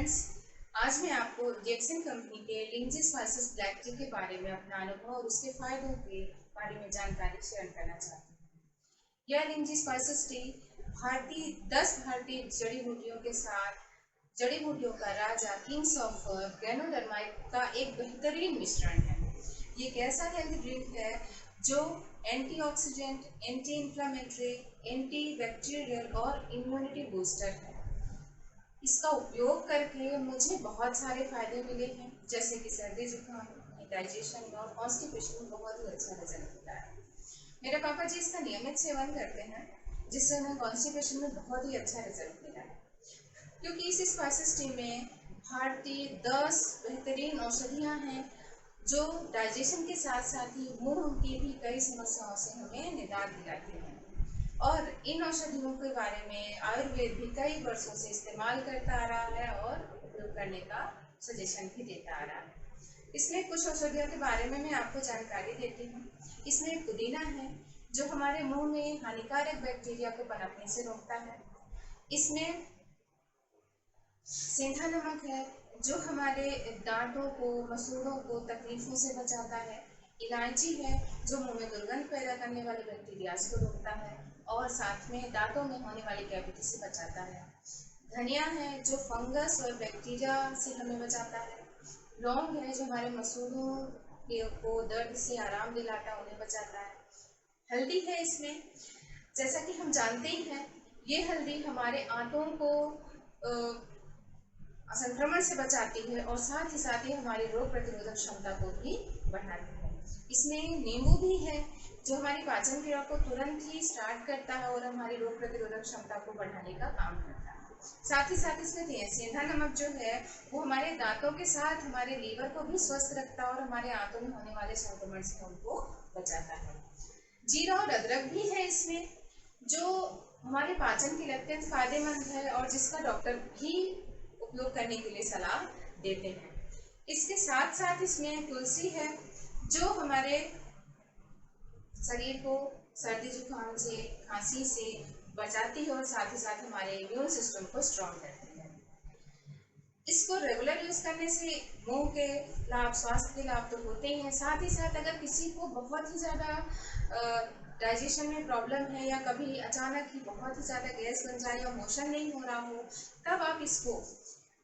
Friends, आज मैं आपको रिएक्शन कंपनी के लिंजिस वर्सेस ब्लैक टी के बारे में अपना अनुभव और उसके फायदों के बारे में जानकारी शेयर करना चाहती हूँ। यह लिंजिस वर्सेस टी 10 भारतीय जड़ी बूटियों के साथ जड़ी बूटियों का राजा किंग्स ऑफ गैनोडर्मा का एक बेहतरीन मिश्रण है। ये एक ऐसा हेल्थ ड्रिंक है जो antioxidant, anti inflammatory, anti bacterial और इम्यूनिटी बूस्टर है। इसका उपयोग करके मुझे बहुत सारे फायदे मिले हैं, जैसे कि सर्दी जुकाम, डाइजेशन और कॉन्स्टिपेशन में बहुत ही अच्छा रिजल्ट मिला है। मेरे पापा जी इसका नियमित सेवन करते हैं, जिससे उन्हें कॉन्स्टिपेशन में बहुत ही अच्छा रिजल्ट मिला है। क्योंकि इस स्पाइसेस टी में भारतीय 10 बेहतरीन औषधियाँ हैं जो डाइजेशन के साथ साथ ही मुंह की भी कई समस्याओं से हमें निजात दिलाती हैं। और इन औषधियों के बारे में आयुर्वेद भी कई वर्षों से इस्तेमाल करता आ रहा है और उपयोग करने का सजेशन भी देता आ रहा है। इसमें कुछ औषधियों के बारे में मैं आपको जानकारी देती हूँ। इसमें पुदीना है जो हमारे मुंह में हानिकारक बैक्टीरिया को पनपने से रोकता है। इसमें सेंधा नमक है जो हमारे दांतों को, मसूड़ों को तकलीफों से बचाता है। इलायची है जो मुंह में दुर्गंध पैदा करने वाले बैक्टीरिया को रोकता है और साथ में दांतों में होने वाली कैविटी से बचाता है। धनिया है जो फंगस और बैक्टीरिया से हमें बचाता है। लौंग है जो हमारे मसूड़ों को दर्द से आराम दिलाता है, उन्हें बचाता है। हल्दी है इसमें, जैसा कि हम जानते ही हैं, ये हल्दी हमारे आंतों को संक्रमण से बचाती है और साथ ही हमारी रोग प्रतिरोधक क्षमता को भी बढ़ाती है। इसमें नींबू भी है जो हमारी पाचन क्रिया को तुरंत ही स्टार्ट करता है और हमारी रोग प्रतिरोधक क्षमता को बढ़ाने का काम करता है। साथ ही साथ इसमें सेंधा नमक जो है वो हमारे दांतों के साथ हमारे लीवर को भी स्वस्थ रखता है और हमारे आंतों में होने वाले संक्रमण से उनको बचाता है। जीरा और अदरक भी है इसमें जो हमारे पाचन के लिए अत्यंत फायदेमंद है और जिसका डॉक्टर भी उपयोग करने के लिए सलाह देते हैं। इसके साथ साथ इसमें तुलसी है जो हमारे शरीर को सर्दी जुकाम से, खांसी से बचाती है और साथ ही साथ हमारे इम्यून सिस्टम को स्ट्रॉन्ग करती है। इसको रेगुलर यूज करने से मुंह के लाभ, स्वास्थ्य के लाभ तो होते ही हैं, साथ ही साथ अगर किसी को बहुत ही ज़्यादा डाइजेशन में प्रॉब्लम है या कभी अचानक ही बहुत ही ज़्यादा गैस बन जाए या मोशन नहीं हो रहा हो, तब आप इसको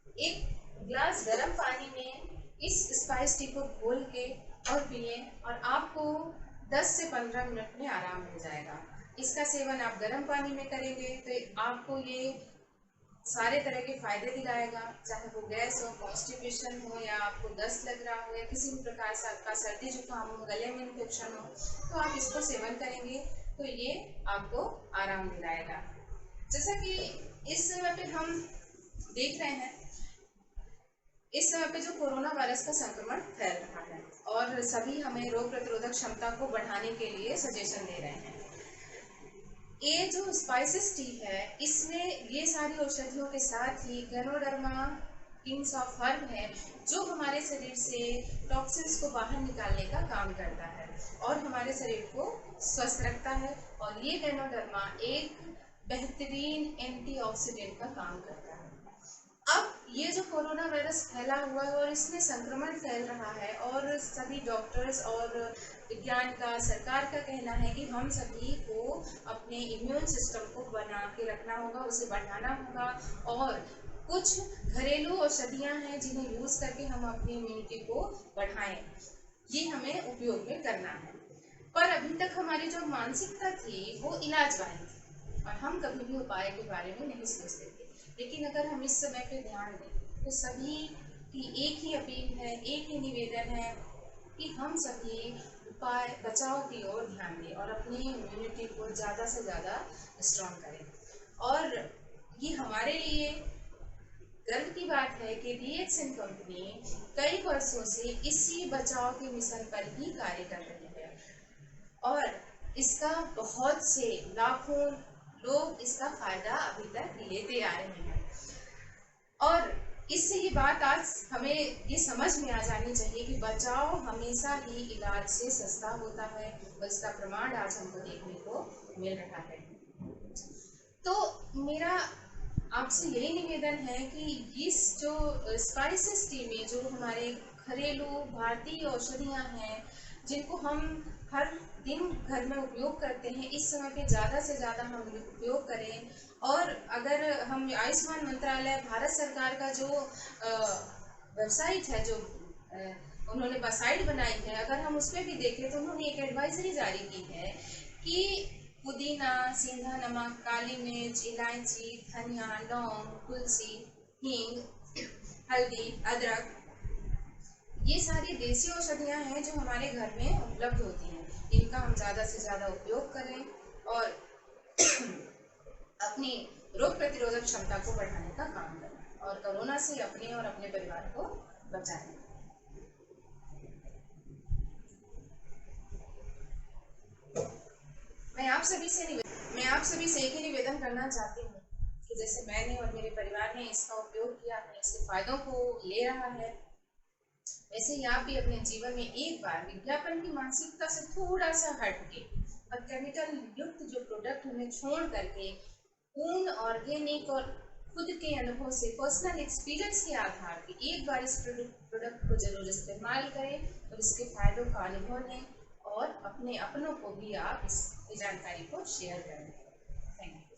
एक गिलास गर्म पानी में इस स्पाइस टी को घोल के और पिए और आपको 10 से 15 मिनट में आराम हो जाएगा। इसका सेवन आप गर्म पानी में करेंगे तो आपको ये सारे तरह के फायदे दिलाएगा, चाहे वो गैस हो, कॉन्स्टिपेशन हो या आपको दस्त लग रहा हो या किसी भी प्रकार से आपका सर्दी जुकाम हो, गले में इन्फेक्शन हो, तो आप इसको सेवन करेंगे तो ये आपको आराम दिलाएगा। जैसा कि इस समय पे हम देख रहे हैं, इस समय पे जो कोरोना वायरस का संक्रमण फैल रहा है और सभी हमें रोग प्रतिरोधक क्षमता को बढ़ाने के लिए सजेशन दे रहे हैं। ये जो स्पाइसेस टी है इसमें ये सारी औषधियों के साथ ही गैनोडर्मा किंग्स ऑफ हर्ब है जो हमारे शरीर से टॉक्सिन्स को बाहर निकालने का काम करता है और हमारे शरीर को स्वस्थ रखता है। और ये गैनोडर्मा एक बेहतरीन एंटीऑक्सीडेंट का काम करता है। अब ये जो कोरोना वायरस फैला हुआ है और इसमें संक्रमण फैल रहा है और सभी डॉक्टर्स और विज्ञान का, सरकार का कहना है कि हम सभी को अपने इम्यून सिस्टम को बना के रखना होगा, उसे बढ़ाना होगा और कुछ घरेलू औषधियाँ हैं जिन्हें यूज़ करके हम अपनी इम्यूनिटी को बढ़ाएं। ये हमें उपयोग में करना है। पर अभी तक हमारी जो मानसिकता थी वो इलाज वाली थी और हम कभी भी उपाय के बारे में नहीं सोचते थे। लेकिन अगर हम इस समय पे ध्यान दें तो सभी की एक ही अपील है, एक ही निवेदन है कि हम सभी उपाय, बचाव की ओर ध्यान दें और अपनी इम्यूनिटी को ज़्यादा से ज़्यादा स्ट्रॉन्ग करें। और ये हमारे लिए गर्व की बात है कि रिएक्शन कंपनी कई वर्षों से इसी बचाव के मिशन पर ही कार्य कर रही है और इसका बहुत से लाखों लोग इसका फायदा अभी तक लेते आ रहे हैं। और इससे ये बात आज हमें ये समझ में आ जानी चाहिए कि बचाव हमेशा ही इलाज से सस्ता होता है और इसका प्रमाण आज हमको देखने को मिल रहा है। तो मेरा आपसे यही निवेदन है कि इस जो स्पाइसेस टी में जो हमारे घरेलू भारतीय औषधियाँ हैं, जिनको हम हर दिन घर में उपयोग करते हैं, इस समय पे ज़्यादा से ज़्यादा हम उपयोग करें। और अगर हम आयुष्मान मंत्रालय भारत सरकार का जो वेबसाइट है, जो उन्होंने वेबसाइट बनाई है, अगर हम उस पर भी देखें तो उन्होंने एक एडवाइजरी जारी की है कि पुदीना, सेंधा नमक, काली मिर्च, इलायची, धनिया, लौंग, तुलसी, हींग, हल्दी, अदरक, ये सारी देसी औषधियाँ हैं जो हमारे घर में उपलब्ध होती हैं। इनका हम ज़्यादा से ज़्यादा उपयोग करें और अपनी रोग प्रतिरोधक क्षमता को बढ़ाने का काम करें और कोरोना से अपने और अपने परिवार को बचाएं। मैं आप सभी से एक ही निवेदन करना चाहती हूँ कि जैसे मैंने और मेरे परिवार ने इसका उपयोग किया है, इसके फायदों को ले रहा है, वैसे ही आप भी अपने जीवन में एक बार विज्ञापन की मानसिकता से थोड़ा सा हटके और केमिकल युक्त जो प्रोडक्ट हमें छोड़ करके पूर्ण ऑर्गेनिक और खुद के अनुभव से, पर्सनल एक्सपीरियंस के आधार पे एक बार इस प्रोडक्ट को जरूर इस्तेमाल करें और इसके फायदों का अनुभव लें और अपने अपनों को भी आप इस जानकारी को शेयर करें। Thank you.